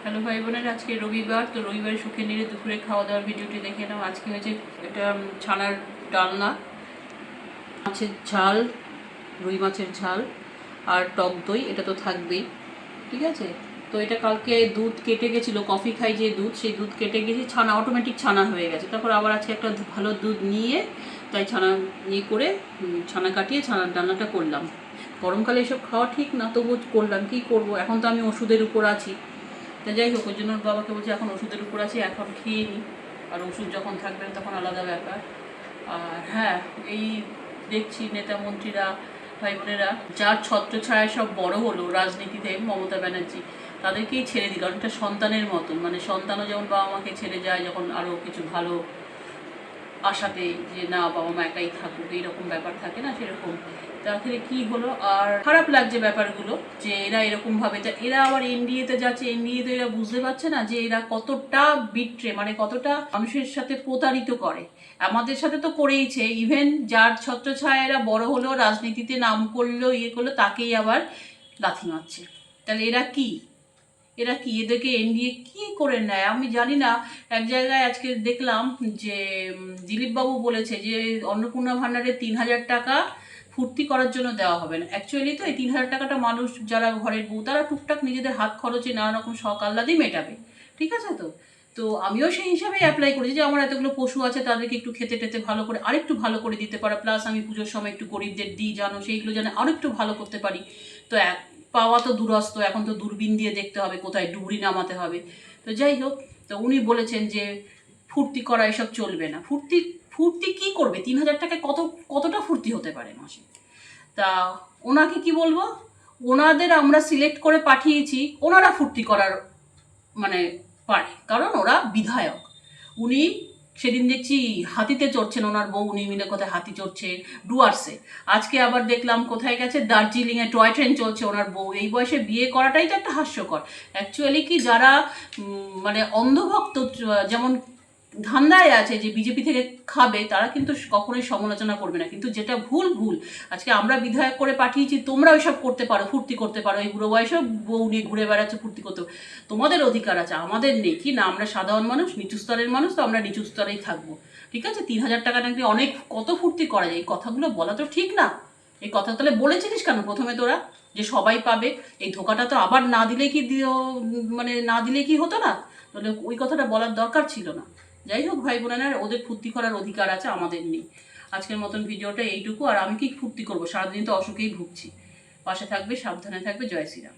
Hello ভাই বোনের, আজকে রবিবার, তো রবিবারে সুখে নিয়ে দুপুরে খাওয়া দাওয়ার ভিডিওটি দেখে নাও। আজকে হয়েছে এটা ছানার ডালনা, মাছের ঝাল, রুই মাছের ঝাল আর টক দই, এটা তো থাকবেই। ঠিক আছে, তো এটা কালকে দুধ কেটে গেছিলো, কফি খাই যে দুধ, সেই দুধ কেটে গেছে, ছানা অটোমেটিক ছানা হয়ে গেছে। তারপর আবার আজকে একটা ভালো দুধ নিয়ে তাই ছানা ইয়ে করে ছানা কাটিয়ে ছানার ডালনাটা করলাম। গরমকালে এসব খাওয়া ঠিক না, তবু করলাম, কি করব, এখন তো আমি ওষুধের উপর আছি। তা যাই হোক, ওই জন্য বাবাকে বলছি এখন ওষুধের উপর আছি, এখন খেয়ে নিই, আর ওষুধ যখন থাকবেন তখন আলাদা ব্যাপার। আর হ্যাঁ, এই দেখছি নেতা মন্ত্রীরা, ভাই বোনেরা যার ছত্রছায়ায় সব বড় হলো রাজনীতিতে, মমতা ব্যানার্জি তাদেরকেই ছেড়ে দিল অনেকটা সন্তানের মতন। মানে সন্তানও যেমন বাবা মাকে ছেড়ে যায় যখন আরও কিছু ভালো আশাতে, যে না বাবা মা একাই থাকুক, এইরকম ব্যাপার থাকে না, সেরকম। তারপরে কি হলো, আর খারাপ লাগছে ব্যাপারগুলো যে এরা এরকম ভাবে, এরা আবার এনডিএতে যাচ্ছে, এনডিএতে এরা বুঝতে পারছে না যে এরা কতটা বিট্রে, মানে কতটা মানুষের সাথে প্রতারিত করে। আমাদের সাথে তো করেইছে, ইভেন যার ছত্রছায়া এরা বড় হলো, রাজনীতিতে নাম করলো, ইয়ে করলো, তাকেই আবার লাথি মারছে। তাহলে এরা কি এদেরকে এনডিএ কি করে নেয় আমি জানি না। এক জায়গায় আজকে দেখলাম যে দিলীপবাবু বলেছে যে অন্নপূর্ণা ভাণ্ডারে 3,000 টাকা ফুর্তি করার জন্য দেওয়া হবে না। অ্যাকচুয়ালি তো এই 3,000 টাকাটা মানুষ যারা ঘরের বউ তারা টুকটাক নিজেদের হাত খরচে নানা রকম শখ আহ্লাদই মেটাবে, ঠিক আছে। তো আমিও সেই হিসাবে অ্যাপ্লাই করেছি যে আমার এতগুলো পশু আছে, তাদেরকে একটু খেতে টেতে ভালো করে আরেকটু ভালো করে দিতে পারা, প্লাস আমি পুজোর সময় একটু গরিবদের দিই, জানো, সেইগুলো যেন আরেকটু ভালো করতে পারি। তো পাওয়া তো দূরস্থ, এখন তো দূরবীন দিয়ে দেখতে হবে কোথায় ডুবুরি নামাতে হবে। তো যাই হোক, তো উনি বলেছেন যে ফুর্তি করা এসব চলবে না। ফুর্তি কি করবে? 3,000 টাকায় কতটা ফুর্তি হতে পারে মাসে? তা ওনাকে কি বলবো, ওনাদের আমরা সিলেক্ট করে পাঠিয়েছি, ওনারা ফুর্তি করার মানে পারে, কারণ ওরা বিধায়ক। উনি সেদিন দেখছি হাতিতে চড়ছেন, ওনার বউ উনি মিলে কোথায় হাতি চড়ছে ডুয়ার্সে। আজকে আবার দেখলাম কোথায় গেছে, দার্জিলিংয়ে টয় ট্রেন চলছে ওনার বউ। এই বয়সে বিয়ে করাটাই তো একটা হাস্যকর। অ্যাকচুয়ালি কি যারা মানে অন্ধভক্ত, যেমন ধান্দায় আছে যে বিজেপি থেকে খাবে, তারা কিন্তু কখনোই সমালোচনা করবে না, কিন্তু যেটা ভুল ভুল। আজকে আমরা বিধায়ক করে পাঠিয়েছি, তোমরা ওইসব করতে পারো, ফুর্তি করতে পারো, এই বুড়ো বয়সেও বউ নিয়ে ঘুরে বেড়াচ্ছে, ফুর্তি করতে, তোমাদের অধিকার আছে, আমাদের নেই কি না? আমরা সাধারণ মানুষ, নিচু স্তরের মানুষ, তো আমরা নিচু স্তরেই থাকবো, ঠিক আছে। 3,000 টাকা নাকি অনেক, কত ফুর্তি করা যায়, এই কথাগুলো বলা তো ঠিক না। এই কথা তাহলে বলেছিলিস কেন প্রথমে তোরা যে সবাই পাবে? এই ধোকাটা তো আবার না দিলে কি মানে না দিলে কি হতো না? তাহলে ওই কথাটা বলার দরকার ছিল না। যাই হোক ভাই বোনেরা, ওদের ফুর্তি করার অধিকার আছে, আমাদের নেই। আজকের মতন ভিডিওটা এইটুকু। আর আমি কি ফুর্তি করবো, সারাদিন তো অসুখেই ভুগছি। পাশে থাকবে, সাবধানে থাকবে। জয় শ্রীরাম।